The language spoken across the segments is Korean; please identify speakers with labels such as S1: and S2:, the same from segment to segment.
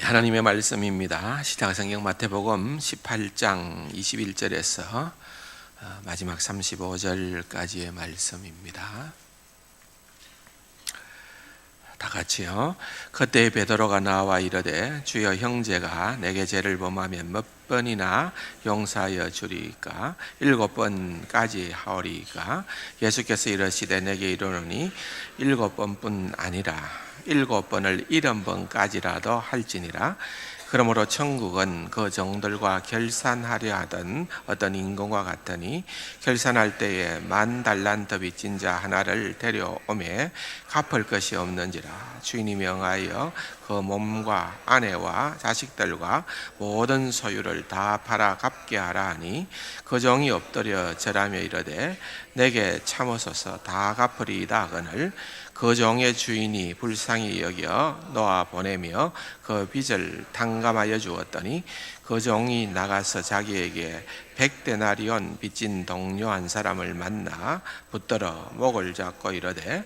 S1: 하나님의 말씀입니다. 시작성경 마태복음 18장 21절에서 마지막 35절까지의 말씀입니다. 다 같이요. 그때 베드로가 나와 이르되 주여, 형제가 내게 죄를 범하면 몇 번이나 용서하여 주리이까? 7번까지 하오리이까? 예수께서 이르시되 내게 이르노니 7번뿐 아니라 7번을 70번까지라도 할지니라. 그러므로 천국은 그 종들과 결산하려 하던 어떤 인공과 같으니, 결산할 때에 10,000달란트 빚진 자 하나를 데려오매 갚을 것이 없는지라. 주인이 명하여 그 몸과 아내와 자식들과 모든 소유를 다 팔아 갚게 하라 하니, 그 종이 엎드려 절하며 이르되 내게 참으소서, 다 갚으리이다 하거늘 그 종의 주인이 불쌍히 여겨 놓아 보내며 그 빚을 탕감하여 주었더니, 그 종이 나가서 자기에게 100데나리온 빚진 동료 한 사람을 만나 붙들어 목을 잡고 이르되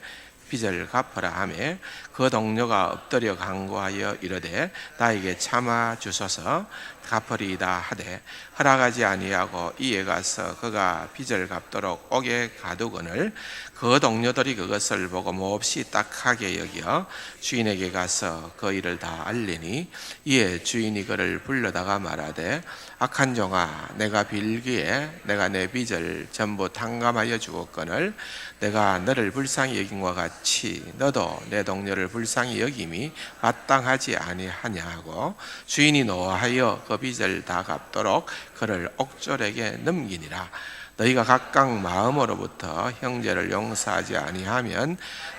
S1: 빚을 갚으라 하매, 그 동료가 엎드려 간구하여 이르되 나에게 참아 주소서, 갚으리이다 하되 허락하지 아니하고 이에 가서 그가 빚을 갚도록 옥에 가두거늘, 그 동료들이 그것을 보고 몹시 딱하게 여겨 주인에게 가서 그 일을 다 알리니, 이에 주인이 그를 불러다가 말하되 악한 종아, 내가 빌기에 내가 내 빚을 전부 탕감하여 주었거늘 내가 너를 불쌍히 여김과 같이 너도 내 동료를 불쌍히 여김이 마땅하지 아니하냐 하고, 주인이 노하여 그 빚을 다 갚도록 그를 옥졸에게 넘기니라. 너희가 각각 마음으로부터 형제를 용서하지 아니하면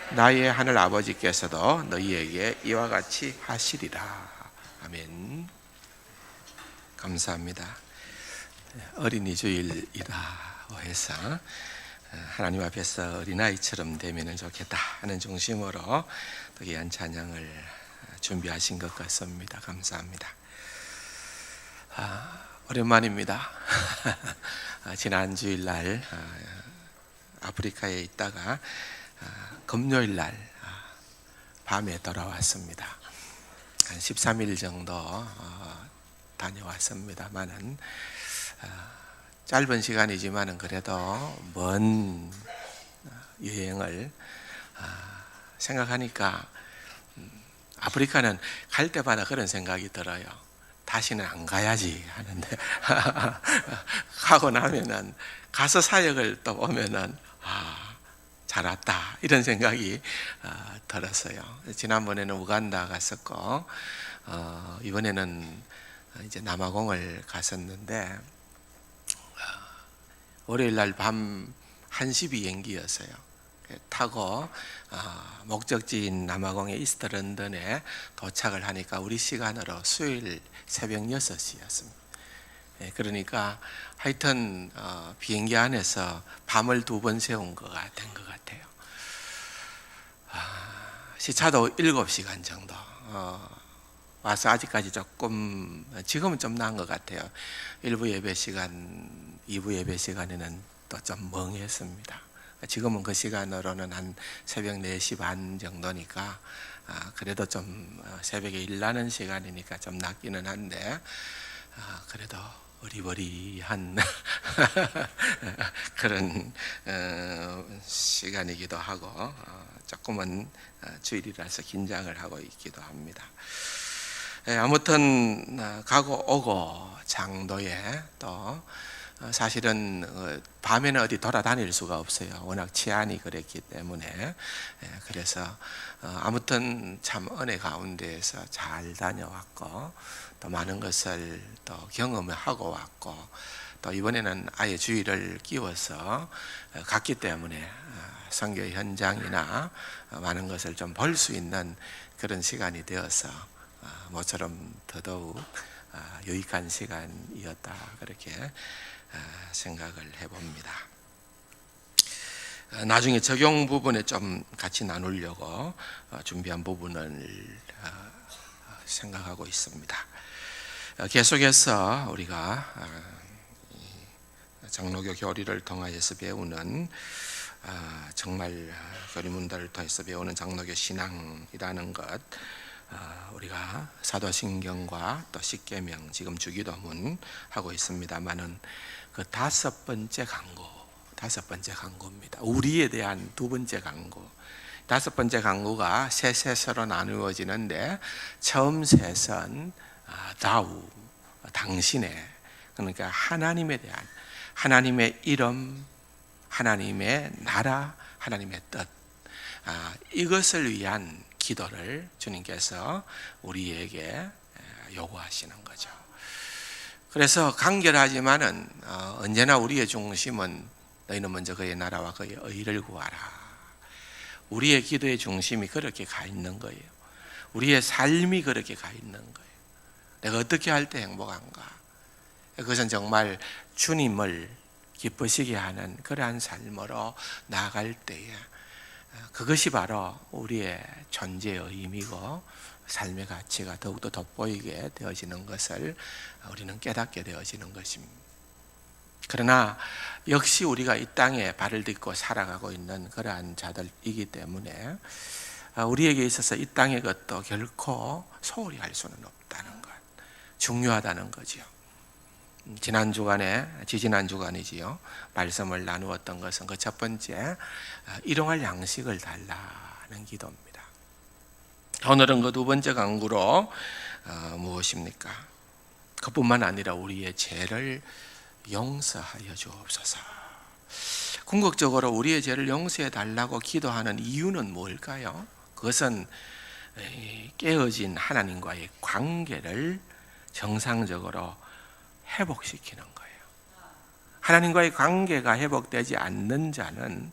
S1: 나의 하늘 아버지께서도 너희에게 이와 같이 하시리라. 아멘. 감사합니다. 어린이 주일이라고 해서 하나님 앞에서 어린아이처럼 되면 좋겠다 하는 중심으로 또 귀한 찬양을 준비하신 것 같습니다. 감사합니다. 오랜만입니다. 지난 주일날 아프리카에 있다가 금요일날 밤에 돌아왔습니다. 한 13일 정도 다녀왔습니다만은 짧은 시간이지만은 그래도 먼 여행을 생각하니까 아프리카는 갈 때마다 그런 생각이 들어요. 다시는 안 가야지 하는데 가고 나면은 가서 사역을 또 보면은 잘 왔다 이런 생각이 들었어요. 지난번에는 우간다 갔었고 이번에는 이제 남아공을 갔었는데 월요일 날 밤 1시 비행기였어요. 타고 목적지인 남아공의 이스트 런던에 도착을 하니까 우리 시간으로 수요일 새벽 6시였습니다. 그러니까 하여튼 비행기 안에서 밤을 2번 세운 거가 된 것 같아요. 시차도 7시간 정도 와서 아직까지 조금, 지금은 좀 나은 것 같아요. 1부 예배 시간, 2부 예배 시간에는 또 좀 멍했습니다. 지금은 그 시간으로는 한 새벽 4시 반 정도니까 그래도 좀 새벽에 일 나는 시간이니까 좀 낫기는 한데 그래도 어리버리한 그런 시간이기도 하고 조금은 주일이라서 긴장을 하고 있기도 합니다. 아무튼 가고 오고 장도에 또 사실은 밤에는 어디 돌아다닐 수가 없어요. 워낙 치안이 그랬기 때문에. 그래서 아무튼 참 은혜 가운데에서 잘 다녀왔고 또 많은 것을 또 경험하고 왔고, 또 이번에는 아예 주일을 끼워서 갔기 때문에 선교 현장이나 많은 것을 좀 볼 수 있는 그런 시간이 되어서 모처럼 더더욱 유익한 시간이었다 그렇게 생각을 해봅니다. 나중에 적용 부분에 좀 같이 나누려고 준비한 부분을 생각하고 있습니다. 계속해서 우리가 장로교 교리를 통하여서 배우는 정말 교리문답을 통해서 배우는 장로교 신앙이라는 것, 우리가 사도신경과 또 십계명, 지금 주기도문 하고 있습니다만은 그 다섯 번째 강구입니다. 우리에 대한 두 번째 강구. 다섯 번째 강구가 세 셋으로 나누어지는데 처음 셋은 다우, 당신의, 그러니까 하나님에 대한, 하나님의 이름, 하나님의 나라, 하나님의 뜻, 이것을 위한 기도를 주님께서 우리에게 요구하시는 거죠. 그래서 간결하지만은 언제나 우리의 중심은 너희는 먼저 그의 나라와 그의 의를 구하라. 우리의 기도의 중심이 그렇게 가 있는 거예요. 우리의 삶이 그렇게 가 있는 거예요. 내가 어떻게 할 때 행복한가? 그것은 정말 주님을 기쁘시게 하는 그러한 삶으로 나아갈 때에 그것이 바로 우리의 존재의 의미고 삶의 가치가 더욱더 돋보이게 되어지는 것을 우리는 깨닫게 되어지는 것입니다. 그러나 역시 우리가 이 땅에 발을 딛고 살아가고 있는 그러한 자들이기 때문에 우리에게 있어서 이 땅의 것도 결코 소홀히 할 수는 없다는 것, 중요하다는 거죠. 지난 주간이지요. 말씀을 나누었던 것은 그 첫 번째, 일용할 양식을 달라는 기도입니다. 오늘은 그 두 번째 강구로 무엇입니까? 그뿐만 아니라 우리의 죄를 용서하여 주옵소서. 궁극적으로 우리의 죄를 용서해 달라고 기도하는 이유는 뭘까요? 그것은 깨어진 하나님과의 관계를 정상적으로 회복시키는 거예요. 하나님과의 관계가 회복되지 않는 자는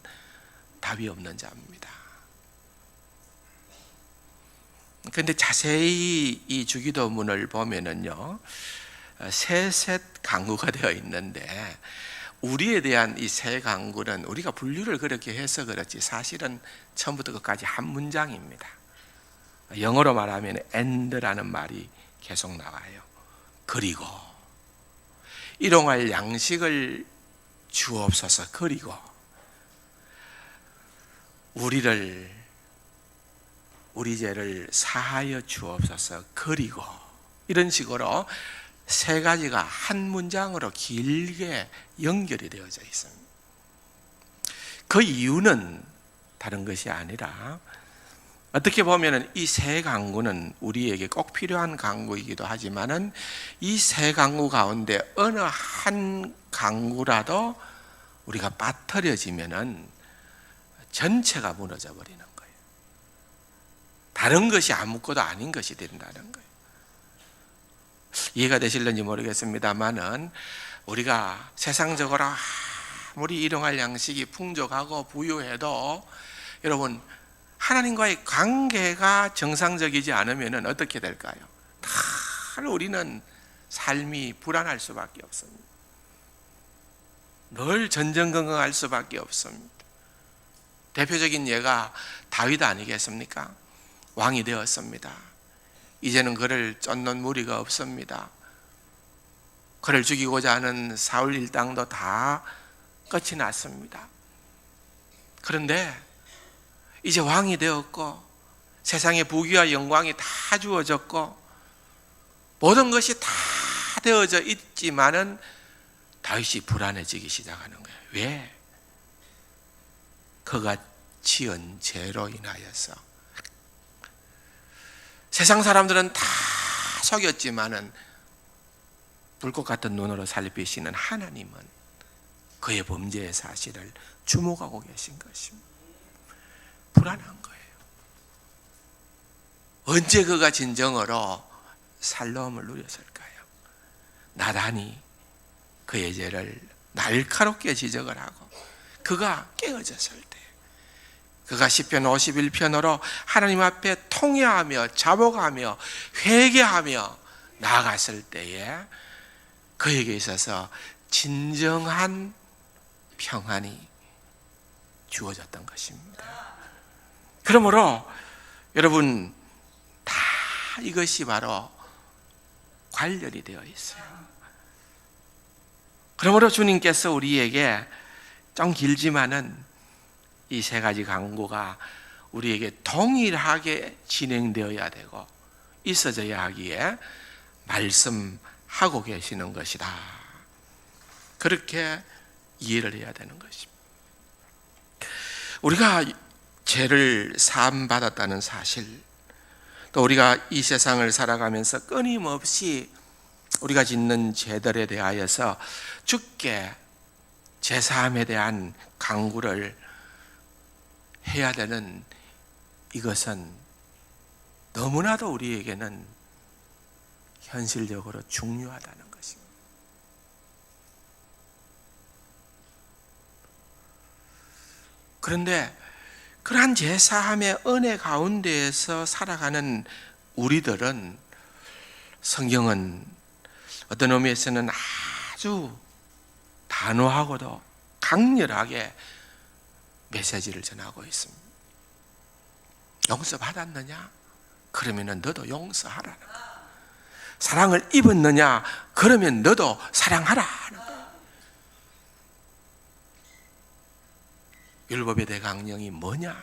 S1: 답이 없는 자입니다. 그런데 자세히 이 주기도문을 보면은요, 셋 강구가 되어 있는데 우리에 대한 이 세 강구는 우리가 분류를 그렇게 해서 그렇지 사실은 처음부터 끝까지 한 문장입니다. 영어로 말하면 and라는 말이 계속 나와요. 그리고 일용할 양식을 주옵소서. 그리고 우리 죄를 사하여 주옵소서. 그리고 이런 식으로 세 가지가 한 문장으로 길게 연결이 되어져 있습니다. 그 이유는 다른 것이 아니라 어떻게 보면 이 세 강구는 우리에게 꼭 필요한 강구이기도 하지만은 이 세 강구 가운데 어느 한 강구라도 우리가 빠뜨려지면은 전체가 무너져 버리는 거예요. 다른 것이 아무것도 아닌 것이 된다는 거예요. 이해가 되실는지 모르겠습니다만은 우리가 세상적으로 아무리 일용할 양식이 풍족하고 부유해도 여러분 하나님과의 관계가 정상적이지 않으면 어떻게 될까요? 늘 우리는 삶이 불안할 수밖에 없습니다. 늘 전전긍긍할 수밖에 없습니다. 대표적인 예가 다윗 아니겠습니까? 왕이 되었습니다. 이제는 그를 쫓는 무리가 없습니다. 그를 죽이고자 하는 사울 일당도 다 끝이 났습니다. 그런데 이제 왕이 되었고 세상의 부귀와 영광이 다 주어졌고 모든 것이 다 되어져 있지만은 다윗이 불안해지기 시작하는 거예요. 왜? 그가 지은 죄로 인하여서. 세상 사람들은 다 속였지만은 불꽃 같은 눈으로 살피시는 하나님은 그의 범죄의 사실을 주목하고 계신 것입니다. 불안한 거예요. 언제 그가 진정으로 살로움을 누렸을까요? 나단이 그의 죄를 날카롭게 지적을 하고 그가 깨어졌을 때, 그가 시편 51편으로 하나님 앞에 통회하며 자복하며 회개하며 나아갔을 때에 그에게 있어서 진정한 평안이 주어졌던 것입니다. 그러므로 여러분 다 이것이 바로 관련이 되어 있어요. 그러므로 주님께서 우리에게 좀 길지만은 이 세 가지 강구가 우리에게 동일하게 진행되어야 되고 있어져야 하기에 말씀하고 계시는 것이다. 그렇게 이해를 해야 되는 것입니다. 우리가 죄를 사함받았다는 사실, 또 우리가 이 세상을 살아가면서 끊임없이 우리가 짓는 죄들에 대하여서 주께 제사함에 대한 간구를 해야 되는 이것은 너무나도 우리에게는 현실적으로 중요하다는 것입니다. 그런데 그러한 제사함의 은혜 가운데에서 살아가는 우리들은 성경은 어떤 의미에서는 아주 단호하고도 강렬하게 메시지를 전하고 있습니다. 용서받았느냐? 그러면 너도 용서하라는 거예요. 사랑을 입었느냐? 그러면 너도 사랑하라 하는 거예요. 율법의 대강령이 뭐냐?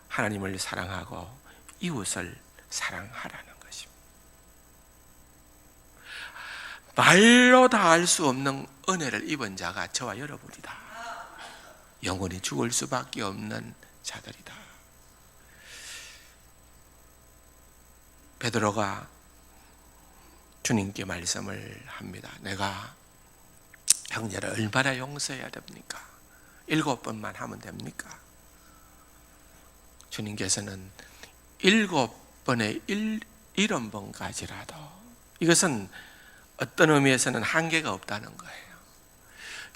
S1: 하나님을 사랑하고 이웃을 사랑하라는 것입니다. 말로 다 알 수 없는 은혜를 입은 자가 저와 여러분이다. 영원히 죽을 수밖에 없는 자들이다. 베드로가 주님께 말씀을 합니다. 내가 형제를 얼마나 용서해야 됩니까? 7번만 하면 됩니까? 주님께서는 7번의 70번까지라도, 이것은 어떤 의미에서는 한계가 없다는 거예요.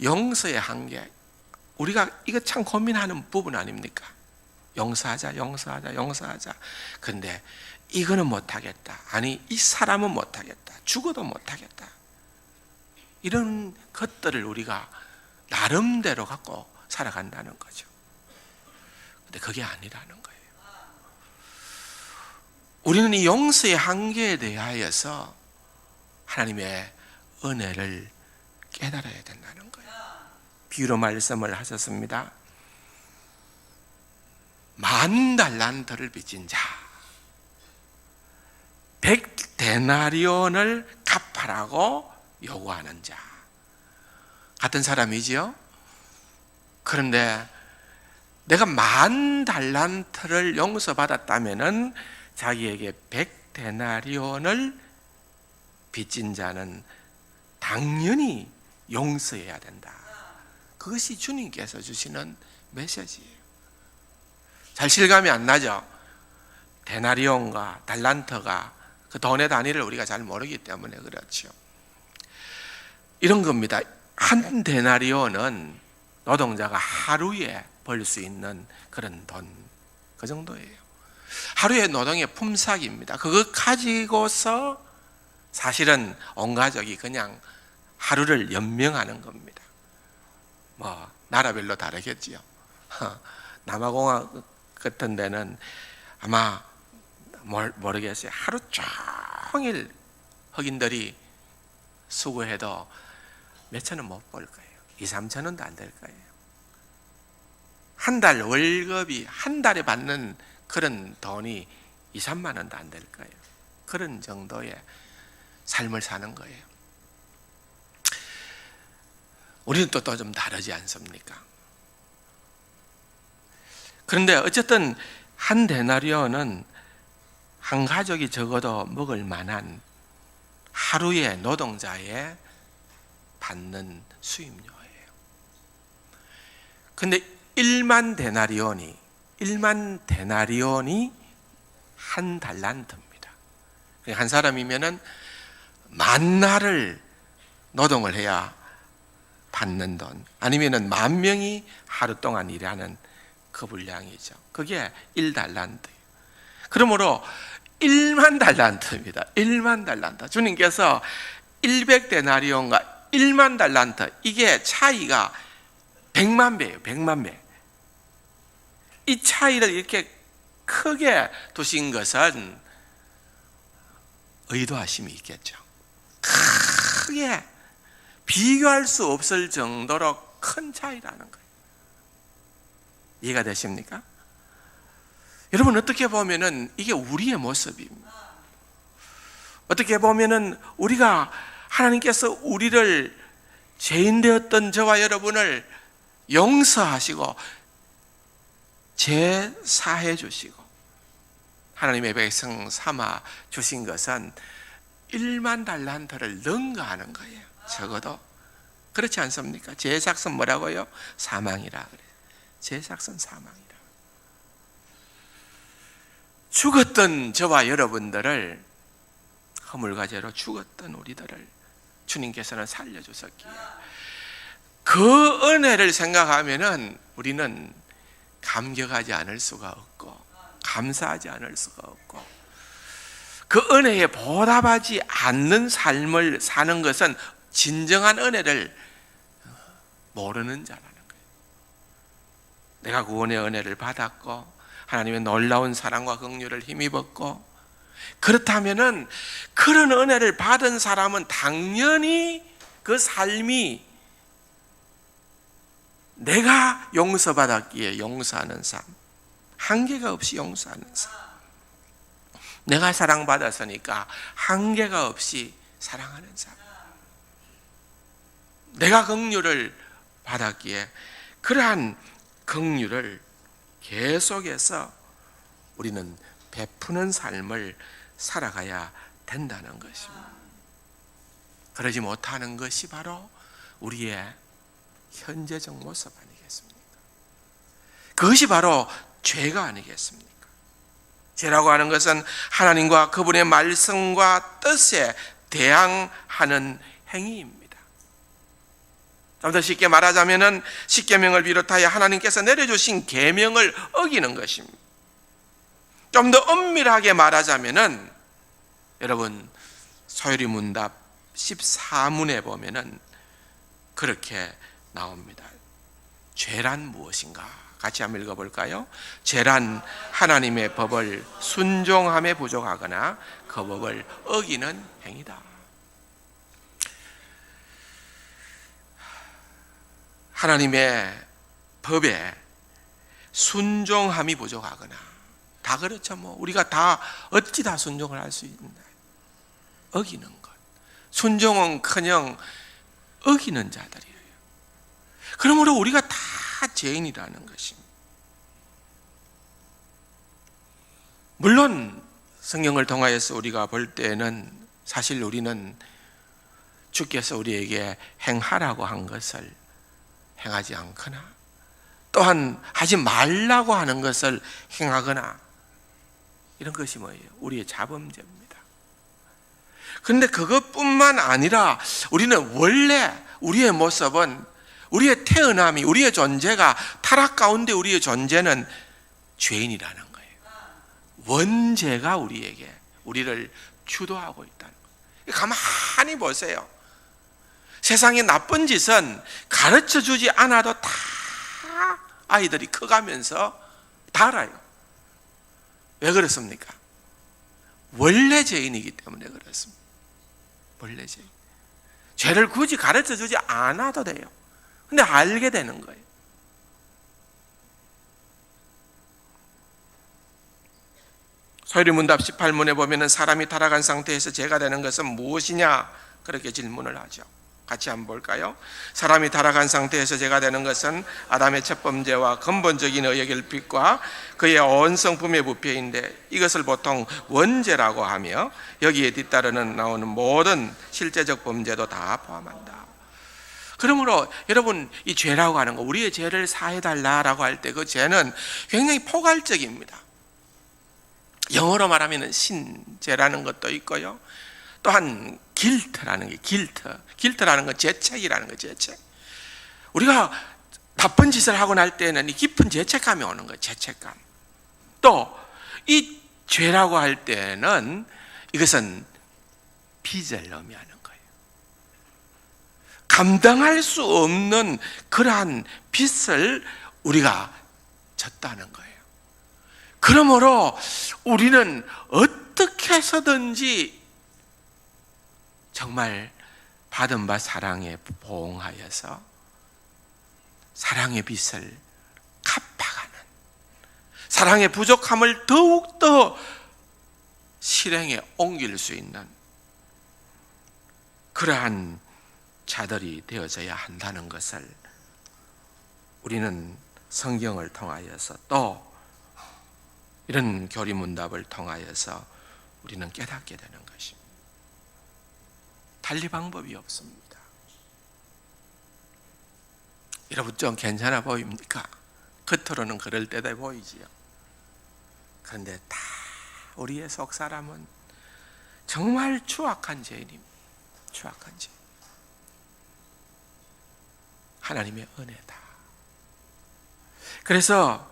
S1: 용서의 한계, 우리가 이거 참 고민하는 부분 아닙니까? 용서하자, 용서하자, 용서하자. 그런데 이거는 못하겠다. 아니, 이 사람은 못하겠다. 죽어도 못하겠다. 이런 것들을 우리가 나름대로 갖고 살아간다는 거죠. 근데 그게 아니라는 거예요. 우리는 이 용서의 한계에 대하여서 하나님의 은혜를 깨달아야 된다는 거예요. 비유로 말씀을 하셨습니다. 10,000달란트를 빚진 자, 100데나리온을 갚아라고 요구하는 자, 같은 사람이지요. 그런데 내가 10,000달란트를 용서받았다면은 자기에게 100데나리온을 빚진 자는 당연히 용서해야 된다. 그것이 주님께서 주시는 메시지예요. 잘 실감이 안 나죠? 데나리온과 달란트가 그 돈의 단위를 우리가 잘 모르기 때문에 그렇죠. 이런 겁니다. 한 데나리온은 노동자가 하루에 벌 수 있는 그런 돈, 그 정도예요. 하루의 노동의 품삯입니다. 그거 가지고서 사실은 온 가족이 그냥 하루를 연명하는 겁니다. 뭐 나라별로 다르겠지요. 남아공화 같은 데는 아마 모르겠어요. 하루 종일 흑인들이 수고해도 몇천 원 못 벌 거예요. 2, 3천 원도 안 될 거예요. 한 달 월급이 한 달에 받는 그런 돈이 2, 3만 원도 안 될 거예요. 그런 정도의 삶을 사는 거예요. 우리는 또 좀 다르지 않습니까? 그런데 어쨌든 한 데나리온은 한 가족이 적어도 먹을 만한 하루의 노동자의 받는 수입료예요. 근데 1만 데나리온이 한 달란트입니다. 한 사람이면은 10,000날을 노동을 해야 받는 돈, 아니면은 10,000명이 하루 동안 일하는 그 분량이죠. 그게 1달란트. 그러므로 1만 달란트입니다. 1만 달란트. 주님께서 100데나리온과 1만 달란트, 이게 차이가 100만 배예요. 100만 배. 이 차이를 이렇게 크게 두신 것은 의도하심이 있겠죠. 크게 비교할 수 없을 정도로 큰 차이라는 거예요. 이해가 되십니까? 여러분, 어떻게 보면은 이게 우리의 모습입니다. 어떻게 보면은 우리가 하나님께서 우리를 죄인 되었던 저와 여러분을 용서하시고 제사해 주시고 하나님의 백성 삼아 주신 것은 1만 달란트를 능가하는 거예요. 적어도 그렇지 않습니까? 제삭은 뭐라고요? 사망이라 그래요. 제삭은 사망이라. 죽었던 저와 여러분들을, 허물과 죄로 죽었던 우리들을 주님께서는 살려주셨기에 그 은혜를 생각하면은 우리는 감격하지 않을 수가 없고 감사하지 않을 수가 없고, 그 은혜에 보답하지 않는 삶을 사는 것은 진정한 은혜를 모르는 자라는 거예요. 내가 구원의 은혜를 받았고 하나님의 놀라운 사랑과 긍휼을 힘입었고, 그렇다면은 그런 은혜를 받은 사람은 당연히 그 삶이 내가 용서받았기에 용서하는 삶, 한계가 없이 용서하는 삶, 내가 사랑받았으니까 한계가 없이 사랑하는 삶, 내가 긍휼을 받았기에 그러한 긍휼을 계속해서 우리는 베푸는 삶을 살아가야 된다는 것입니다. 그러지 못하는 것이 바로 우리의 현재적 모습 아니겠습니까? 그것이 바로 죄가 아니겠습니까? 죄라고 하는 것은 하나님과 그분의 말씀과 뜻에 대항하는 행위입니다. 좀 더 쉽게 말하자면은 십계명을 비롯하여 하나님께서 내려주신 계명을 어기는 것입니다. 좀 더 엄밀하게 말하자면은, 여러분 소요리문답 14문에 보면은 그렇게 나옵니다. 죄란 무엇인가? 같이 한번 읽어볼까요? 죄란 하나님의 법을 순종함에 부족하거나 그 법을 어기는 행위다. 하나님의 법에 순종함이 부족하거나, 다 그렇죠. 뭐 우리가 다 어찌 다 순종을 할 수 있나? 어기는 것. 순종은커녕 어기는 자들이에요. 그러므로 우리가 다 죄인이라는 것입니다. 물론 성경을 통하여서 우리가 볼 때는 사실 우리는 주께서 우리에게 행하라고 한 것을 행하지 않거나, 또한 하지 말라고 하는 것을 행하거나, 이런 것이 뭐예요? 우리의 자범죄입니다. 그런데 그것뿐만 아니라 우리는 원래 우리의 모습은, 우리의 태어남이, 우리의 존재가, 타락 가운데 우리의 존재는 죄인이라는 거예요. 원죄가 우리를 주도하고 있다는 거예요. 가만히 보세요. 세상의 나쁜 짓은 가르쳐 주지 않아도 다 아이들이 커가면서 다 알아요. 왜 그렇습니까? 원래 죄인이기 때문에 그렇습니다. 원래 죄인. 죄를 굳이 가르쳐 주지 않아도 돼요. 근데 알게 되는 거예요. 소요리문답 18문에 보면은 사람이 타락한 상태에서 죄가 되는 것은 무엇이냐? 그렇게 질문을 하죠. 같이 한번 볼까요? 사람이 타락한 상태에서 죄가 되는 것은 아담의 첫 범죄와 근본적인 의의 결핍과 그의 온 성품의 부패인데, 이것을 보통 원죄라고 하며 여기에 뒤따르는 나오는 모든 실제적 범죄도 다 포함한다. 그러므로 여러분, 이 죄라고 하는 거, 우리의 죄를 사해달라라고 할 때 그 죄는 굉장히 포괄적입니다. 영어로 말하면 신죄라는 것도 있고요, 또한 길트라는 게, 길트라는 건 죄책이라는 거, 죄책. 우리가 나쁜 짓을 하고 날 때는 이 깊은 죄책감이 오는 거예요. 죄책감. 또 이 죄라고 할 때는 이것은 빚을 의미하는 거예요. 감당할 수 없는 그러한 빚을 우리가 졌다는 거예요. 그러므로 우리는 어떻게 해서든지 정말 받은 바 사랑에 보응하여서 사랑의 빚을 갚아가는, 사랑의 부족함을 더욱더 실행에 옮길 수 있는 그러한 자들이 되어져야 한다는 것을 우리는 성경을 통하여서 또 이런 교리문답을 통하여서 우리는 깨닫게 되는 것입니다. 달리 방법이 없습니다. 여러분 좀 괜찮아 보입니까? 겉으로는 그럴 때도 보이지요. 그런데 다 우리의 속 사람은 정말 추악한 죄인입니다. 추악한 죄. 하나님의 은혜다. 그래서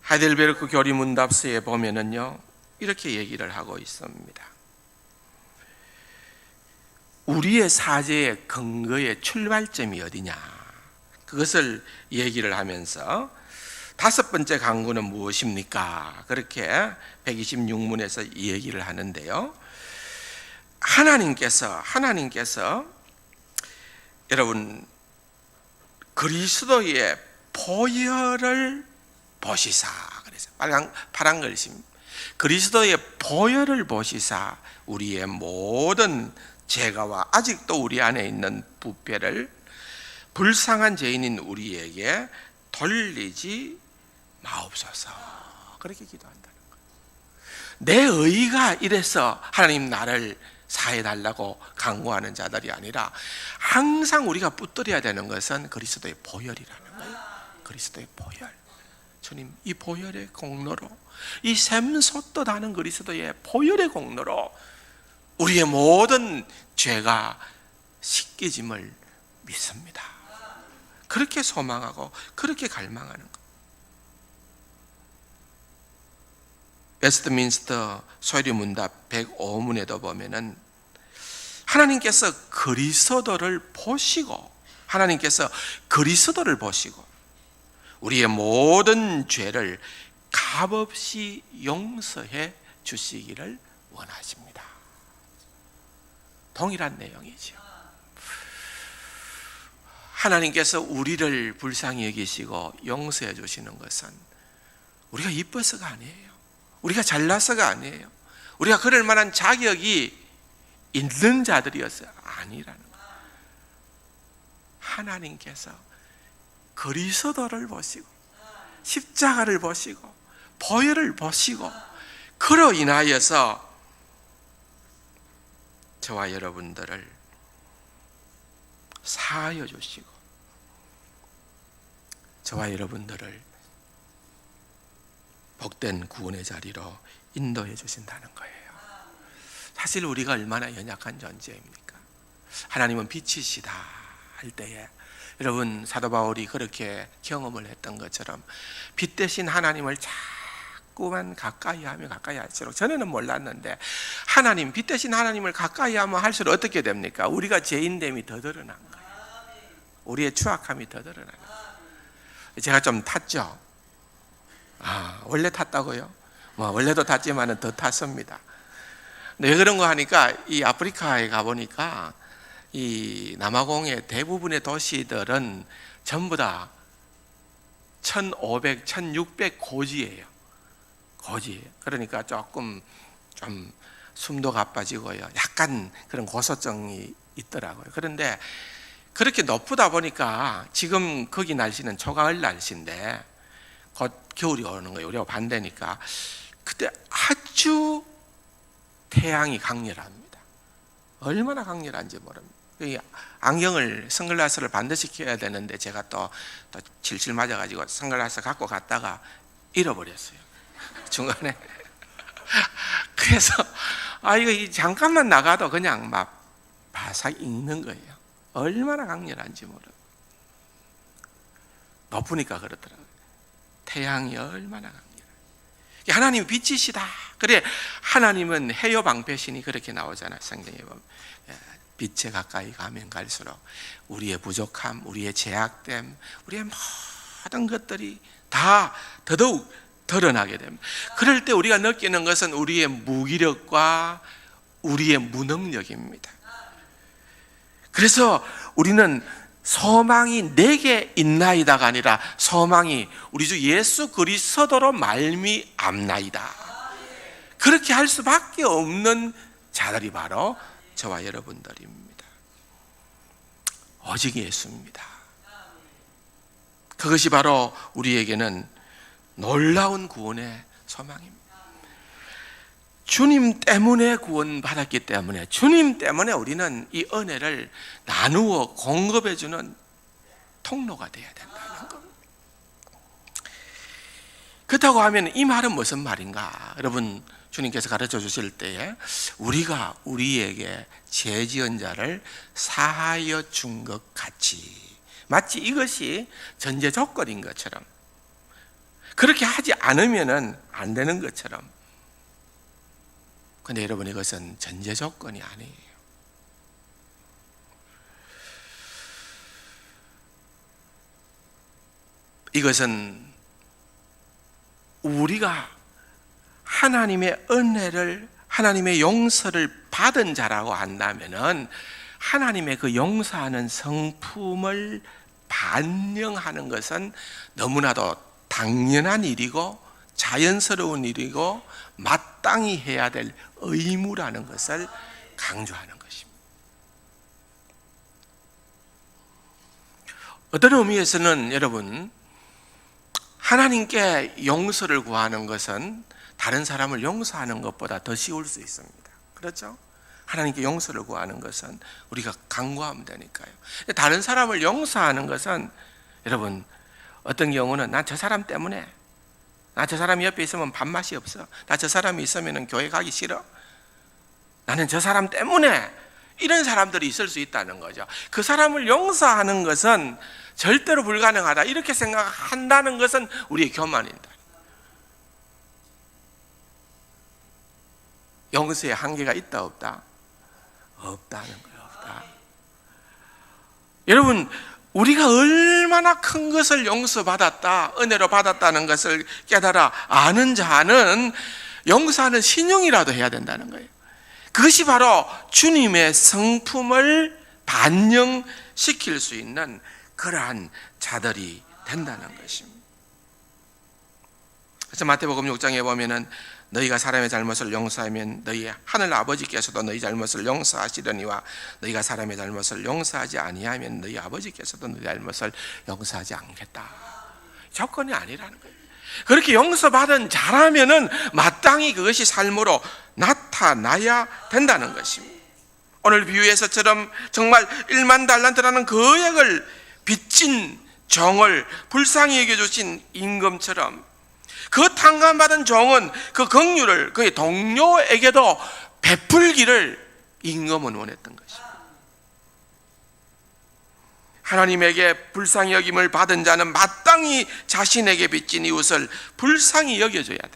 S1: 하이델베르크 교리문답서에 보면은요 이렇게 얘기를 하고 있습니다. 우리의 사죄의 근거의 출발점이 어디냐, 그것을 얘기를 하면서 다섯 번째 강구는 무엇입니까? 그렇게 126문에서 이 얘기를 하는데요, 하나님께서 여러분 그리스도의 보혈을 보시사, 그래서 파란 글씨입니다. 그리스도의 보혈을 보시사 우리의 모든 죄가와 아직도 우리 안에 있는 부패를 불쌍한 죄인인 우리에게 돌리지 마옵소서. 그렇게 기도한다는 거예요. 내 의가 이래서 하나님 나를 사해달라고 강구하는 자들이 아니라 항상 우리가 붙들어야 되는 것은 그리스도의 보혈이라는 거예요. 그리스도의 보혈. 주님, 이 보혈의 공로로, 이 샘솟듯 하는 그리스도의 보혈의 공로로 우리의 모든 죄가 씻겨짐을 믿습니다. 그렇게 소망하고 그렇게 갈망하는 것. 웨스트민스터 소리문답 105문에도 보면은 하나님께서 그리스도를 보시고 우리의 모든 죄를 값없이 용서해 주시기를 원하십니다. 동일한 내용이죠. 하나님께서 우리를 불쌍히 여기시고 용서해 주시는 것은 우리가 이뻐서가 아니에요. 우리가 잘나서가 아니에요. 우리가 그럴 만한 자격이 있는 자들이었어요. 아니라는 거예요. 하나님께서 그리스도를 보시고 십자가를 보시고 보혈을 보시고 그로 인하여서 저와 여러분들을 사하여 주시고 저와 여러분들을 복된 구원의 자리로 인도해 주신다는 거예요. 사실 우리가 얼마나 연약한 존재입니까? 하나님은 빛이시다 할 때에 여러분 사도 바울이 그렇게 경험을 했던 것처럼 빛 대신 하나님을 자꾸만 가까이 하면 가까이 할수록, 전에는 몰랐는데 하나님, 빛 대신 하나님을 가까이 하면 할수록 어떻게 됩니까? 우리가 죄인됨이 더 드러난 거예요. 우리의 추악함이 더 드러나는 거예요. 제가 좀 탔죠? 원래 탔다고요? 원래도 탔지만 더 탔습니다. 왜 그런 거 하니까 이 아프리카에 가보니까 이 남아공의 대부분의 도시들은 전부 다 1500, 1600 고지예요. 그러니까 조금 좀 숨도 가빠지고요. 약간 그런 고소증이 있더라고요. 그런데 그렇게 높다 보니까 지금 거기 날씨는 초가을 날씨인데 곧 겨울이 오는 거예요. 우리가 반대니까. 그때 아주 태양이 강렬합니다. 얼마나 강렬한지 모릅니다. 안경을, 선글라스를 반드시 껴야 되는데 제가 또 질질 맞아가지고 선글라스 갖고 갔다가 잃어버렸어요. 중간에. 그래서 이거 잠깐만 나가도 그냥 막 바삭 익는 거예요. 얼마나 강렬한지 모릅니다. 높으니까 그렇더라고요. 태양이 얼마나 강렬해요. 하나님이 빛이시다. 그래, 하나님은 해요 방패신이 그렇게 나오잖아요. 성경에 보면 빛에 가까이 가면 갈수록 우리의 부족함, 우리의 제약됨, 우리의 모든 것들이 다 더더욱 드러나게 됩니다. 그럴 때 우리가 느끼는 것은 우리의 무기력과 우리의 무능력입니다. 그래서 우리는 소망이 내게 있나이다가 아니라 소망이 우리 주 예수 그리스도로 말미암나이다. 그렇게 할 수밖에 없는 자들이 바로 저와 여러분들입니다. 오직 예수입니다. 그것이 바로 우리에게는 놀라운 구원의 소망입니다. 주님 때문에 구원받았기 때문에, 주님 때문에 우리는 이 은혜를 나누어 공급해주는 통로가 되어야 된다는 겁니다. 그렇다고 하면 이 말은 무슨 말인가? 여러분, 주님께서 가르쳐 주실 때에 우리가 우리에게 죄 지은 자를 사하여 준 것 같이, 마치 이것이 전제 조건인 것처럼, 그렇게 하지 않으면 안 되는 것처럼. 그런데 여러분, 이것은 전제 조건이 아니에요. 이것은 우리가 하나님의 은혜를, 하나님의 용서를 받은 자라고 한다면은 하나님의 그 용서하는 성품을 반영하는 것은 너무나도 당연한 일이고 자연스러운 일이고 마땅히 해야 될 의무라는 것을 강조하는 것입니다. 어떤 의미에서는 여러분, 하나님께 용서를 구하는 것은 다른 사람을 용서하는 것보다 더 쉬울 수 있습니다. 그렇죠? 하나님께 용서를 구하는 것은 우리가 간구하면 되니까요. 다른 사람을 용서하는 것은 여러분, 어떤 경우는 난 저 사람 때문에, 나 저 사람이 옆에 있으면 밥맛이 없어, 나 저 사람이 있으면 교회 가기 싫어, 나는 저 사람 때문에, 이런 사람들이 있을 수 있다는 거죠. 그 사람을 용서하는 것은 절대로 불가능하다, 이렇게 생각한다는 것은 우리의 교만입니다. 용서의 한계가 있다 없다? 없다는 거예요. 없다. 여러분, 우리가 얼마나 큰 것을 용서받았다, 은혜로 받았다는 것을 깨달아 아는 자는 용서하는 신용이라도 해야 된다는 거예요. 그것이 바로 주님의 성품을 반영시킬 수 있는 그러한 자들이 된다는 것입니다. 그래서 마태복음 6장에 보면은 너희가 사람의 잘못을 용서하면 너희 하늘 아버지께서도 너희 잘못을 용서하시려니와 너희가 사람의 잘못을 용서하지 아니하면 너희 아버지께서도 너희 잘못을 용서하지 않겠다. 조건이 아니라는 거예요. 그렇게 용서받은 자라면은 마땅히 그것이 삶으로 나타나야 된다는 것입니다. 오늘 비유에서처럼 정말 1만 달란트라는 그 금액을 빚진 종을 불쌍히 여겨주신 임금처럼 그 탕감받은 종은 그 긍휼을 그의 동료에게도 베풀기를 임금은 원했던 것입니다. 하나님에게 불쌍히 여김을 받은 자는 마땅히 자신에게 빚진 이웃을 불쌍히 여겨줘야 돼.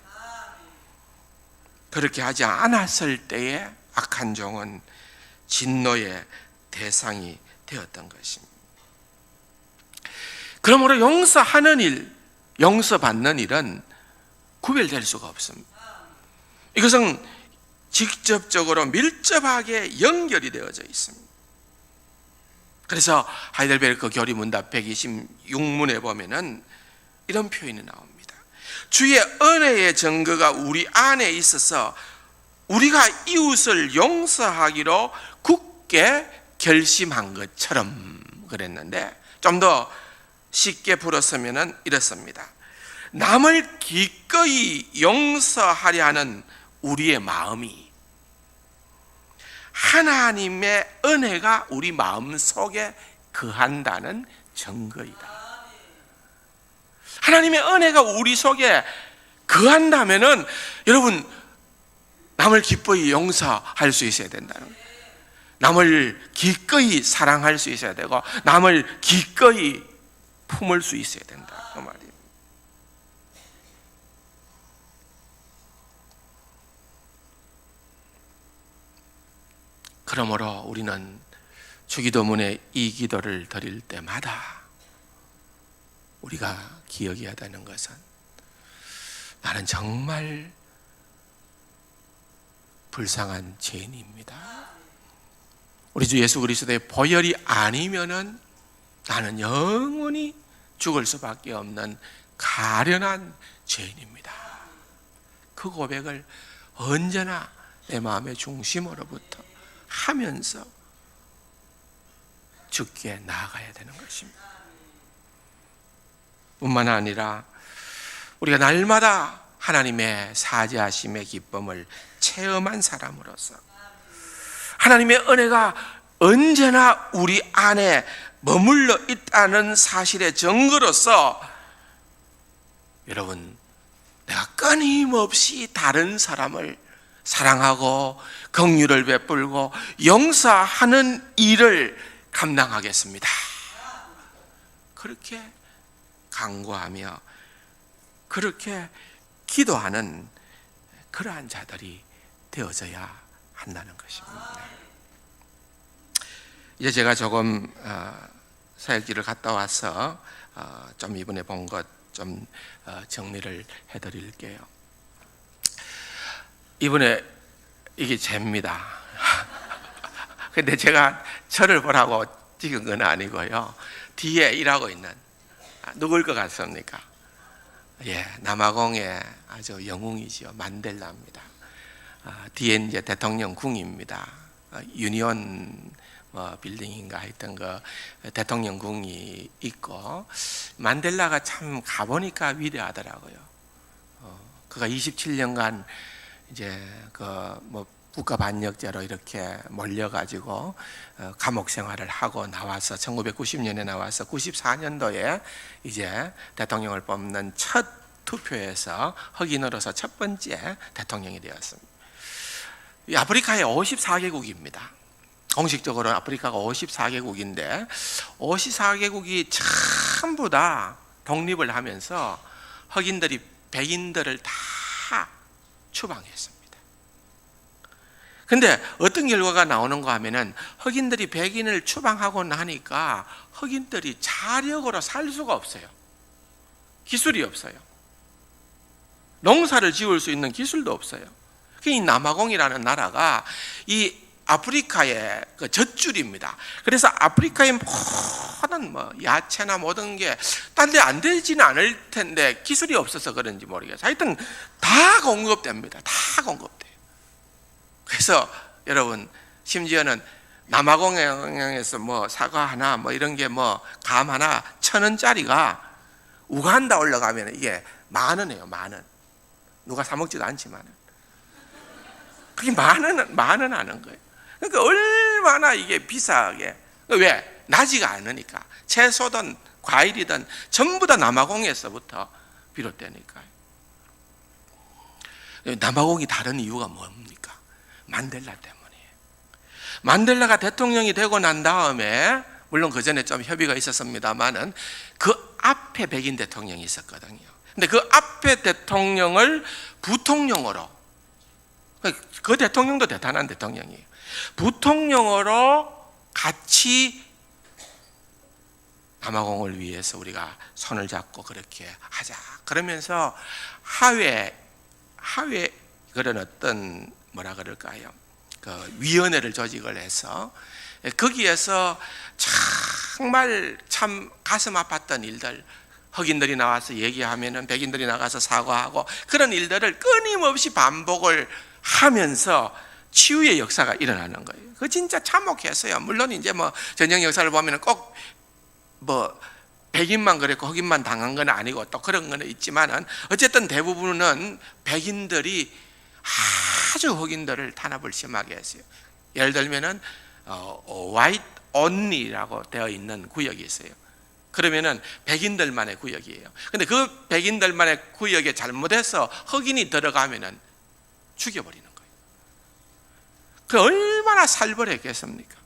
S1: 그렇게 하지 않았을 때에 악한 종은 진노의 대상이 되었던 것입니다. 그러므로 용서하는 일, 용서받는 일은 구별될 수가 없습니다. 이것은 직접적으로 밀접하게 연결이 되어져 있습니다. 그래서 하이델베르크 교리문답 126문에 보면은 이런 표현이 나옵니다. 주의 은혜의 증거가 우리 안에 있어서 우리가 이웃을 용서하기로 굳게 결심한 것처럼 그랬는데, 좀 더 쉽게 풀었으면 이렇습니다. 남을 기꺼이 용서하려 하는 우리의 마음이 하나님의 은혜가 우리 마음 속에 거한다는 증거이다. 하나님의 은혜가 우리 속에 거한다면은 여러분, 남을 기꺼이 용서할 수 있어야 된다는 거예요. 남을 기꺼이 사랑할 수 있어야 되고 남을 기꺼이 품을 수 있어야 된다, 그 말이에요. 그러므로 우리는 주기도문에 이 기도를 드릴 때마다 우리가 기억해야 되는 것은, 나는 정말 불쌍한 죄인입니다. 우리 주 예수 그리스도의 보혈이 아니면은 나는 영원히 죽을 수밖에 없는 가련한 죄인입니다. 그 고백을 언제나 내 마음의 중심으로부터 하면서 주께 나아가야 되는 것입니다. 뿐만 아니라 우리가 날마다 하나님의 사죄하심의 기쁨을 체험한 사람으로서 하나님의 은혜가 언제나 우리 안에 머물러 있다는 사실의 증거로서 여러분, 내가 끊임없이 다른 사람을 사랑하고 긍휼을 베풀고 용서하는 일을 감당하겠습니다. 그렇게 간구하며 그렇게 기도하는 그러한 자들이 되어져야 한다는 것입니다. 이제 제가 조금 사역지를 갔다 와서 좀 이번에 본 것 좀 정리를 해드릴게요. 이번에 이게 죄입니다. 근데 제가 저를 보라고 찍은 건 아니고요. 뒤에 일하고 있는 누굴 것 같습니까? 예, 남아공의 아주 영웅이죠. 만델라입니다. 뒤에 이제 대통령 궁입니다. 유니온 빌딩인가 했던 그 대통령 궁이 있고, 만델라가 참 가보니까 위대하더라고요. 그가 27년간 이제 국가 반역죄로 이렇게 몰려가지고 감옥 생활을 하고 나와서 1990년에 나와서 94년도에 이제 대통령을 뽑는 첫 투표에서 흑인으로서 첫 번째 대통령이 되었습니다. 이 아프리카의 54개국입니다. 공식적으로 아프리카가 54개국인데 54개국이 전부 다 독립을 하면서 흑인들이 백인들을 다 추방했습니다. 근데 어떤 결과가 나오는가 하면은 흑인들이 백인을 추방하고 나니까 흑인들이 자력으로 살 수가 없어요. 기술이 없어요. 농사를 지을 수 있는 기술도 없어요. 이 남아공이라는 나라가 이 아프리카의 그 젖줄입니다. 그래서 아프리카의 모든 야채나 모든 게 딴 데 안 되지는 않을 텐데 기술이 없어서 그런지 모르겠어요. 하여튼 다 공급됩니다. 다 공급돼요. 그래서 여러분, 심지어는 남아공에서 사과 하나 이런 게 감 하나 1,000원짜리가 우간다 올라가면 이게 10,000원이에요. 10,000원. 누가 사 먹지도 않지만 그게 10,000원 하는 거예요. 그러니까 얼마나 이게 비싸게. 왜? 나지가 않으니까. 채소든 과일이든 전부 다 남아공에서부터 비롯되니까요. 남아공이 다른 이유가 뭡니까? 만델라 때문이에요. 만델라가 대통령이 되고 난 다음에, 물론 그 전에 좀 협의가 있었습니다만은 그 앞에 백인 대통령이 있었거든요. 근데 그 앞에 대통령을 부통령으로, 그 대통령도 대단한 대통령이에요. 부통령으로 같이 남아공을 위해서 우리가 손을 잡고 그렇게 하자. 그러면서 하회 그런 어떤 그 위원회를 조직을 해서 거기에서 정말 참 가슴 아팠던 일들, 흑인들이 나와서 얘기하면은 백인들이 나가서 사과하고 그런 일들을 끊임없이 반복을 하면서 치유의 역사가 일어나는 거예요. 그거 진짜 참혹했어요. 물론 이제 전쟁 역사를 보면은 꼭 백인만 그랬고 흑인만 당한 건 아니고 또 그런 건 있지만은 어쨌든 대부분은 백인들이 아주 흑인들을 탄압을 심하게 했어요. 예를 들면은 white only라고 되어 있는 구역이 있어요. 그러면은 백인들만의 구역이에요. 근데 그 백인들만의 구역에 잘못해서 흑인이 들어가면은 죽여버리는 거예요. 그 얼마나 살벌했겠습니까?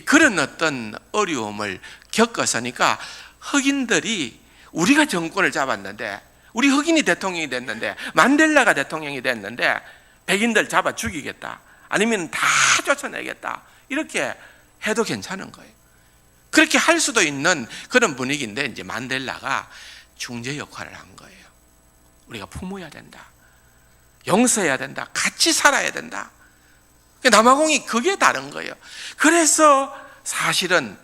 S1: 그런 어떤 어려움을 겪어서니까 흑인들이, 우리가 정권을 잡았는데, 우리 흑인이 대통령이 됐는데, 만델라가 대통령이 됐는데 백인들 잡아 죽이겠다, 아니면 다 쫓아내겠다, 이렇게 해도 괜찮은 거예요. 그렇게 할 수도 있는 그런 분위기인데 이제 만델라가 중재 역할을 한 거예요. 우리가 품어야 된다, 용서해야 된다, 같이 살아야 된다. 남아공이 그게 다른 거예요. 그래서 사실은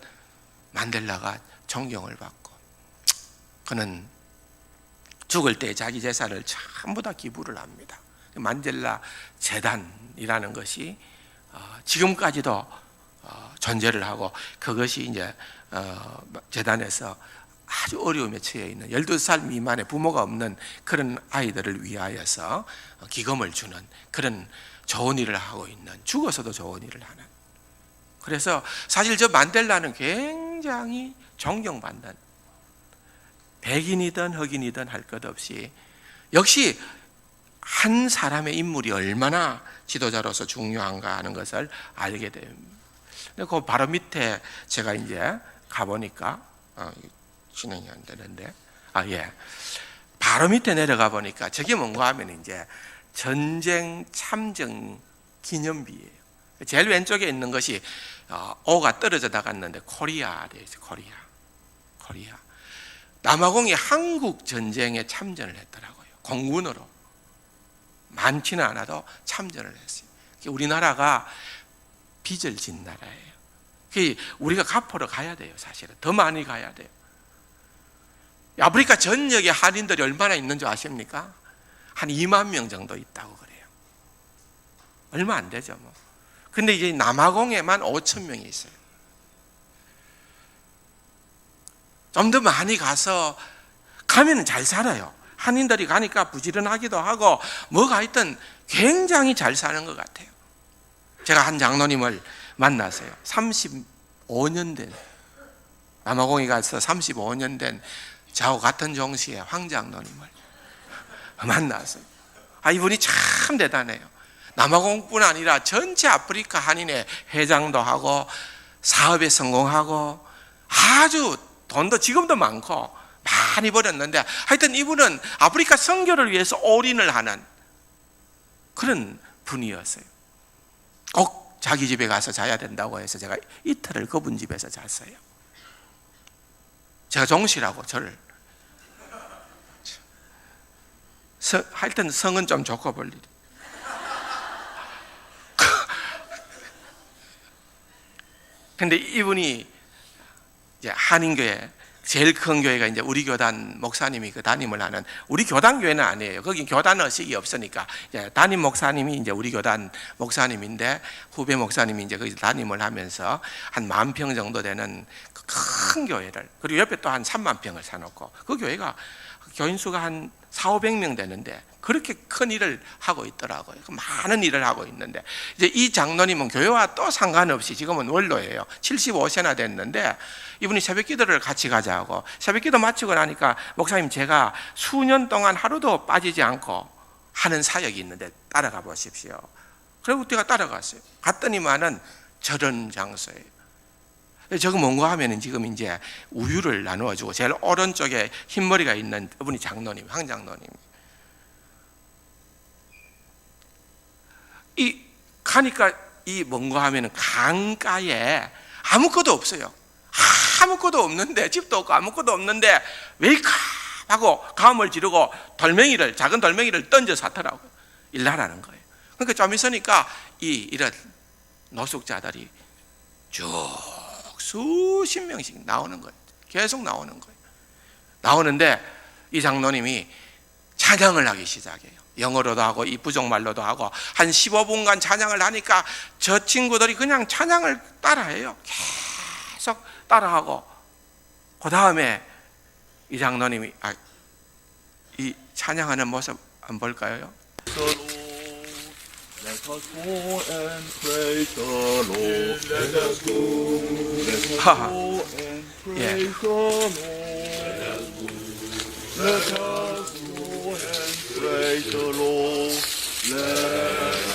S1: 만델라가 존경을 받고, 그는 죽을 때 자기 재산을 전부 다 기부를 합니다. 만델라 재단이라는 것이 지금까지도 존재를 하고, 그것이 이제 재단에서 아주 어려움에 처해 있는 12살 미만의 부모가 없는 그런 아이들을 위하여서 기금을 주는 그런 좋은 일을 하고 있는, 죽어서도 좋은 일을 하는. 그래서 사실 저 만델라는 굉장히 존경받는, 백인이든 흑인이든 할 것 없이 역시 한 사람의 인물이 얼마나 지도자로서 중요한가 하는 것을 알게 됩니다. 그 바로 밑에 제가 이제 가보니까 진행이 안 되는데, 바로 밑에 내려가 보니까 저게 뭔가 하면 이제 전쟁 참전 기념비예요. 제일 왼쪽에 있는 것이 O가 떨어져 나갔는데 코리아 되어 있어요. 코리아. 남아공이 한국 전쟁에 참전을 했더라고요. 공군으로. 많지는 않아도 참전을 했어요. 우리나라가 빚을 진 나라예요. 우리가 갚으러 가야 돼요. 사실은 더 많이 가야 돼요. 아프리카 전역에 한인들이 얼마나 있는 줄 아십니까? 한 2만 명 정도 있다고 그래요. 얼마 안 되죠 뭐. 근데 이제 남아공에만 5천 명이 있어요. 좀 더 많이 가서, 가면은 잘 살아요. 한인들이 가니까 부지런하기도 하고 뭐가 하여튼 굉장히 잘 사는 것 같아요. 제가 한 장로님을 만났어요. 35년 된, 남아공에 가서 35년 된 저하고 같은 종시의 황 장로님을 만났어요. 이분이 참 대단해요. 남아공뿐 아니라 전체 아프리카 한인의 회장도 하고 사업에 성공하고 아주 돈도 지금도 많고 많이 벌었는데, 하여튼 이분은 아프리카 선교를 위해서 올인을 하는 그런 분이었어요. 꼭 자기 집에 가서 자야 된다고 해서 제가 이틀을 그분 집에서 잤어요. 제가 종시라고 저를, 하여튼 성은 좀 좋고 볼 일이. 근데 이분이 이제 한인교회, 제일 큰 교회가 이제 우리 교단 목사님이 그 담임을 하는, 우리 교단 교회는 아니에요. 거기 교단 의식이 없으니까 이제 담임 목사님이 이제 우리 교단 목사님인데, 후배 목사님이 이제 거기서 담임을 하면서 한 10,000평 정도 되는 큰 교회를, 그리고 옆에 또 한 3만 평을 사놓고, 그 교회가 교인 수가 한 400~500명 되는데 그렇게 큰 일을 하고 있더라고요. 많은 일을 하고 있는데, 이제 이 장로님은 교회와 또 상관없이 지금은 원로예요. 75세나 됐는데, 이분이 새벽 기도를 같이 가자고, 새벽 기도 마치고 나니까 목사님 제가 수년 동안 하루도 빠지지 않고 하는 사역이 있는데 따라가 보십시오. 그리고 제가 따라갔어요. 갔더니만은 저런 장소예요. 저거 뭔가 하면은 지금 이제 우유를 나누어주고, 제일 오른쪽에 흰머리가 있는 분이 장로님, 황 장로님. 가니까 뭔가 하면은 강가에 아무것도 없어요. 아무것도 없는데, 집도 없고 아무것도 없는데 웨이크업 하고 가음을 지르고 돌멩이를, 작은 돌멩이를 던져서 하더라고요. 일하라는 거예요. 그러니까 좀 있으니까 이런 노숙자들이 쭉 수십 명씩 나오는 거예요. 계속 나오는 거예요. 나오는데 이 장로님이 찬양을 하기 시작해요. 영어로도 하고 이 부족말로도 하고 한 15분간 찬양을 하니까 저 친구들이 그냥 찬양을 따라해요. 계속 따라하고, 그 다음에 이 장로님이 이 찬양하는 모습 한번 볼까요?
S2: Let us go and praise the Lord. Let us go. Let us go and praise the Lord. Let us go and praise the Lord. Let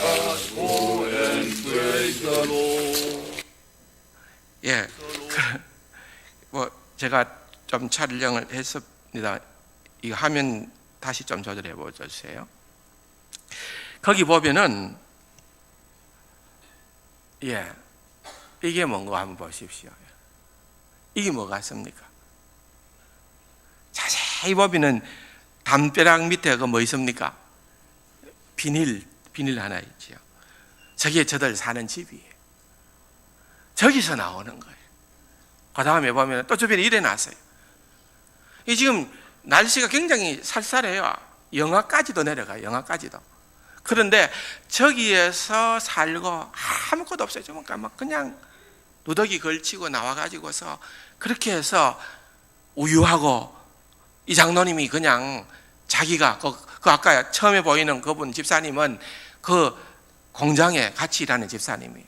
S2: us go and praise the Lord.
S1: 예, 뭐 제가 좀 촬영을 했습니다. 이 화면 다시 좀 조절해 보세요. 거기 보면은 이게 뭔가 한번 보십시오. 이게 뭐 같습니까? 자세히 보면은 담벼락 밑에 그 뭐 있습니까? 비닐 하나 있죠. 저게 저들 사는 집이에요. 저기서 나오는 거예요. 그 다음에 보면 또 주변에 일어났어요. 이 지금 날씨가 굉장히 쌀쌀해요. 영하까지도 내려가요. 영하까지도. 그런데 저기에서 살고 아무것도 없어요. 그러니까 막 그냥 누더기 걸치고 나와가지고서 그렇게 해서 우유하고 이 장로님이 그냥 자기가 그 아까 처음에 보이는 그분 집사님은 그 공장에 같이 일하는 집사님이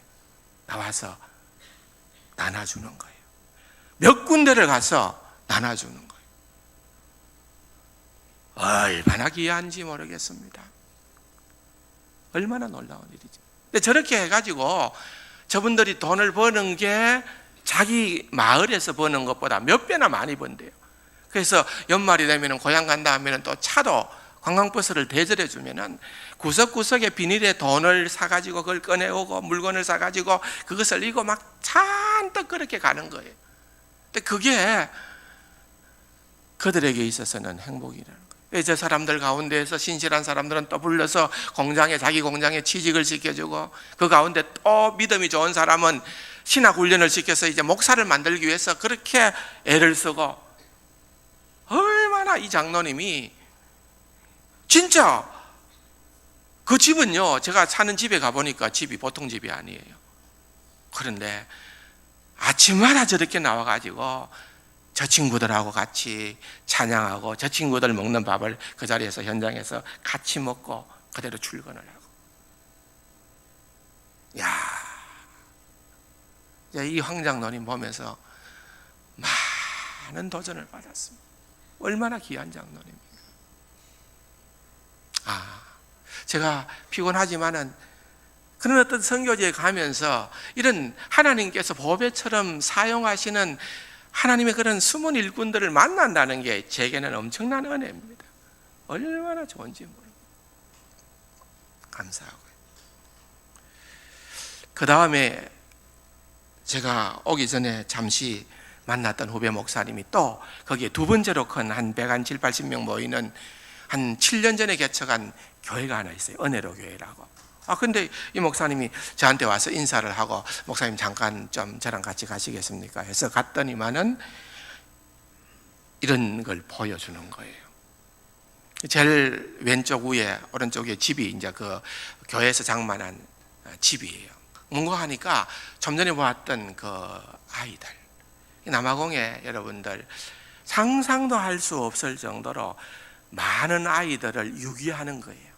S1: 나와서 나눠주는 거예요. 몇 군데를 가서 나눠주는 거예요. 얼마나 귀한지 모르겠습니다. 얼마나 놀라운 일이죠. 근데 저렇게 해가지고 저분들이 돈을 버는 게 자기 마을에서 버는 것보다 몇 배나 많이 번대요. 그래서 연말이 되면 고향 간다 하면 또 차도 관광버스를 대절해 주면은 구석구석에 비닐에 돈을 사가지고 그걸 꺼내오고 물건을 사가지고 그것을 이고 막 잔뜩 그렇게 가는 거예요. 근데 그게 그들에게 있어서는 행복이라는 거예요. 저 사람들 가운데에서 신실한 사람들은 또 불러서 자기 공장에 취직을 시켜주고 그 가운데 또 믿음이 좋은 사람은 신학 훈련을 시켜서 이제 목사를 만들기 위해서 그렇게 애를 쓰고 얼마나 이 장로님이 진짜 그 집은요, 제가 사는 집에 가보니까 집이 보통 집이 아니에요. 그런데 아침마다 저렇게 나와가지고 저 친구들하고 같이 찬양하고 저 친구들 먹는 밥을 그 자리에서 현장에서 같이 먹고 그대로 출근을 하고. 이 황장로님 보면서 많은 도전을 받았습니다. 얼마나 귀한 장로님입니까? 제가 피곤하지만은 그런 어떤 선교지에 가면서 이런 하나님께서 보배처럼 사용하시는 하나님의 그런 숨은 일꾼들을 만난다는 게 제게는 엄청난 은혜입니다. 얼마나 좋은지 모릅니다. 감사하고요. 그 다음에 제가 오기 전에 잠시 만났던 후배 목사님이 또 거기에 두 번째로 큰 한 170, 80명 모이는 한 7년 전에 개척한 교회가 하나 있어요. 은혜로 교회라고. 근데 이 목사님이 저한테 와서 인사를 하고 목사님 잠깐 좀 저랑 같이 가시겠습니까? 해서 갔더니만은 이런 걸 보여주는 거예요. 제일 왼쪽 위에 오른쪽 위에 집이 이제 그 교회에서 장만한 집이에요. 뭔가 하니까 좀 전에 보았던 그 아이들, 남아공에 여러분들 상상도 할 수 없을 정도로 많은 아이들을 유기하는 거예요.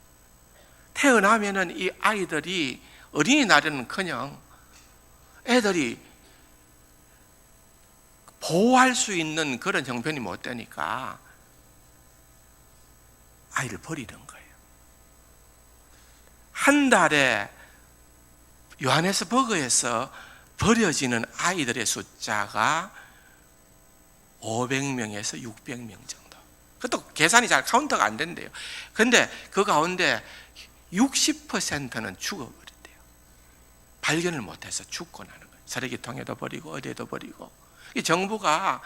S1: 태어나면은 이 아이들이 어린이날에는커녕 애들이 보호할 수 있는 그런 형편이 못 되니까 아이를 버리는 거예요. 한 달에 요하네스버그에서 버려지는 아이들의 숫자가 500명에서 600명 정도. 그것도 계산이 잘 카운터가 안 된대요. 그런데 그 가운데 60%는 죽어버린대요. 발견을 못해서 죽고 나는 거예요. 쓰레기통에도 버리고 어디에도 버리고. 이 정부가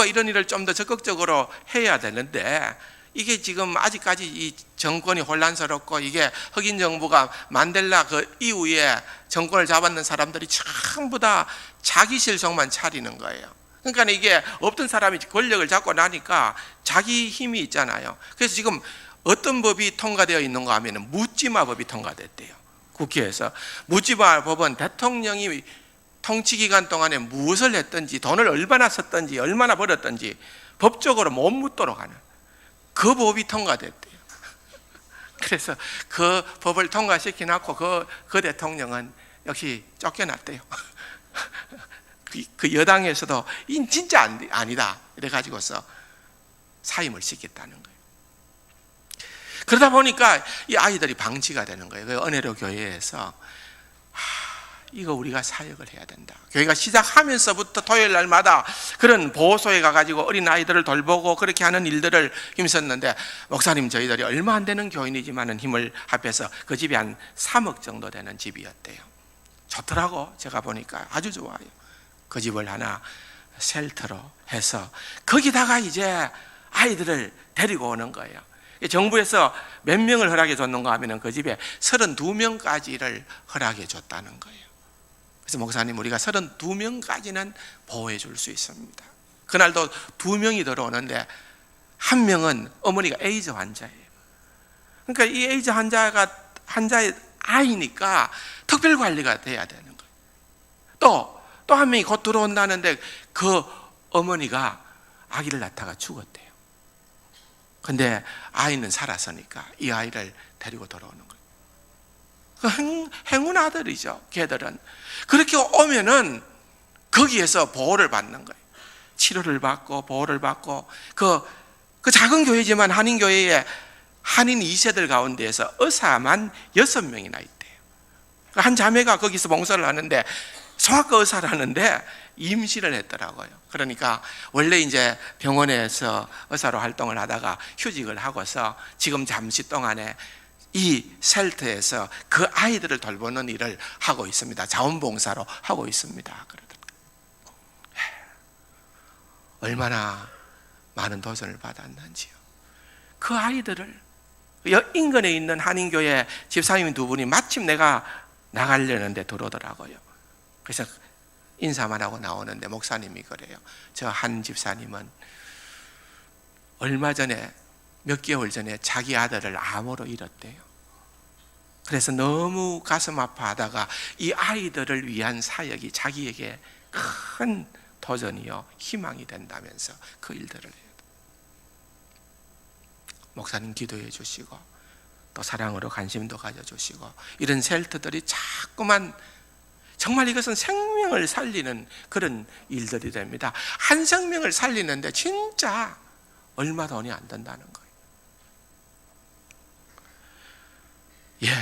S1: 이런 일을 좀 더 적극적으로 해야 되는데 이게 지금 아직까지 이 정권이 혼란스럽고 이게 흑인 정부가 만델라 그 이후에 정권을 잡았는 사람들이 전부 다 자기 실속만 차리는 거예요. 그러니까 이게 없던 사람이 권력을 잡고 나니까 자기 힘이 있잖아요. 그래서 지금 어떤 법이 통과되어 있는가 하면 묻지마 법이 통과됐대요. 국회에서. 묻지마 법은 대통령이 통치기간 동안에 무엇을 했든지 돈을 얼마나 썼든지 얼마나 벌었든지 법적으로 못 묻도록 하는 그 법이 통과됐대요. 그래서 그 법을 통과시켜놨고 그 대통령은 역시 쫓겨났대요. 그 여당에서도 이 진짜 아니다 이래가지고서 사임을 시켰다는 거예요. 그러다 보니까 이 아이들이 방치가 되는 거예요. 그 은혜로 교회에서 이거 우리가 사역을 해야 된다. 교회가 시작하면서부터 토요일 날마다 그런 보호소에 가가지고 어린 아이들을 돌보고 그렇게 하는 일들을 힘썼는데 목사님 저희들이 얼마 안 되는 교인이지만은 힘을 합해서 그 집이 한 3억 정도 되는 집이었대요. 좋더라고. 제가 보니까 아주 좋아요. 그 집을 하나 셀터로 해서 거기다가 이제 아이들을 데리고 오는 거예요. 정부에서 몇 명을 허락해 줬는가 하면 그 집에 32명까지를 허락해 줬다는 거예요. 그래서 목사님, 우리가 32명까지는 보호해 줄 수 있습니다. 그날도 2명이 들어오는데 한 명은 어머니가 에이즈 환자예요. 그러니까 이 에이즈 환자의 아이니까 특별 관리가 돼야 되는 거예요. 또 한 명이 곧 들어온다는데 그 어머니가 아기를 낳다가 죽었대요. 근데 아이는 살았으니까 이 아이를 데리고 돌아오는 거예요. 그 행운 아들이죠. 걔들은 그렇게 오면은 거기에서 보호를 받는 거예요. 치료를 받고 보호를 받고 그 작은 교회지만 한인교회에 한인 2세들 가운데에서 의사만 6명이나 있대요. 한 자매가 거기서 봉사를 하는데 성악과 의사를 하는데 임신을 했더라고요. 그러니까 원래 이제 병원에서 의사로 활동을 하다가 휴직을 하고서 지금 잠시 동안에 이 셀터에서 그 아이들을 돌보는 일을 하고 있습니다. 자원봉사로 하고 있습니다. 그러더라고요. 얼마나 많은 도전을 받았는지요. 그 아이들을 인근에 있는 한인교회 집사님 2분이 마침 내가 나가려는데 들어오더라고요. 그래서 인사만 하고 나오는데 목사님이 그래요. 저 한 집사님은 얼마 전에, 몇 개월 전에 자기 아들을 암으로 잃었대요. 그래서 너무 가슴 아파하다가 이 아이들을 위한 사역이 자기에게 큰 도전이요, 희망이 된다면서 그 일들을 해요. 목사님 기도해 주시고 또 사랑으로 관심도 가져주시고 이런 셀터들이 자꾸만, 정말 이것은 생명을 살리는 그런 일들이 됩니다. 한 생명을 살리는데 진짜 얼마 돈이 안 든다는 거예요. 예,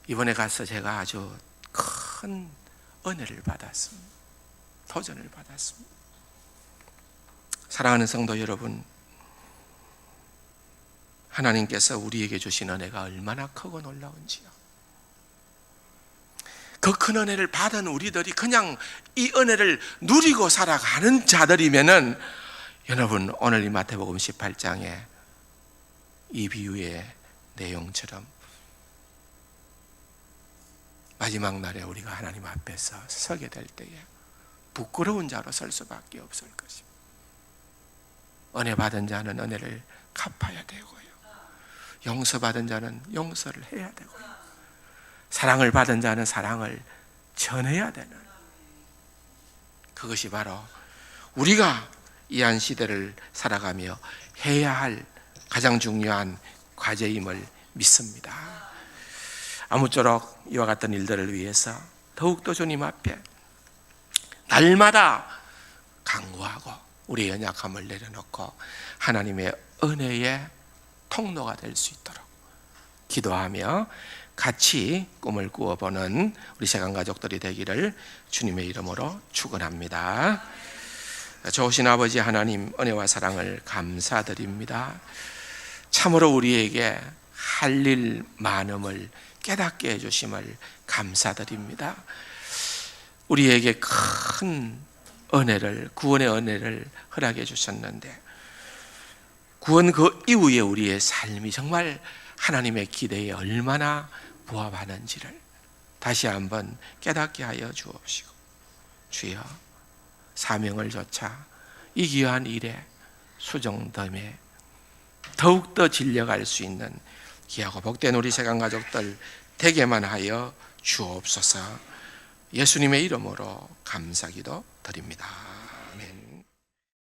S1: 이번에 가서 제가 아주 큰 은혜를 받았습니다. 도전을 받았습니다. 사랑하는 성도 여러분, 하나님께서 우리에게 주신 은혜가 얼마나 크고 놀라운지요. 그 큰 은혜를 받은 우리들이 그냥 이 은혜를 누리고 살아가는 자들이면은, 여러분 오늘 이 마태복음 18장에 이 비유의 내용처럼 마지막 날에 우리가 하나님 앞에서 서게 될 때에 부끄러운 자로 설 수밖에 없을 것입니다. 은혜 받은 자는 은혜를 갚아야 되고요, 용서받은 자는 용서를 해야 되고요, 사랑을 받은 자는 사랑을 전해야 되는, 그것이 바로 우리가 이 한 시대를 살아가며 해야 할 가장 중요한 과제임을 믿습니다. 아무쪼록 이와 같은 일들을 위해서 더욱더 주님 앞에 날마다 간구하고 우리의 연약함을 내려놓고 하나님의 은혜의 통로가 될 수 있도록 기도하며 같이 꿈을 꾸어보는 우리 세간 가족들이 되기를 주님의 이름으로 축원합니다. 좋으신 아버지 하나님, 은혜와 사랑을 감사드립니다. 참으로 우리에게 할 일 많음을 깨닫게 해주심을 감사드립니다. 우리에게 큰 은혜를, 구원의 은혜를 허락해 주셨는데, 구원 그 이후에 우리의 삶이 정말 하나님의 기대에 얼마나 부합하는지를 다시 한번 깨닫게 하여 주옵시고, 주여 사명을 좇아 이 귀한 일에 수종됨에 더욱더 진려갈 수 있는 귀하고 복된 우리 세간 가족들 되게만 하여 주옵소서. 예수님의 이름으로 감사기도 드립니다.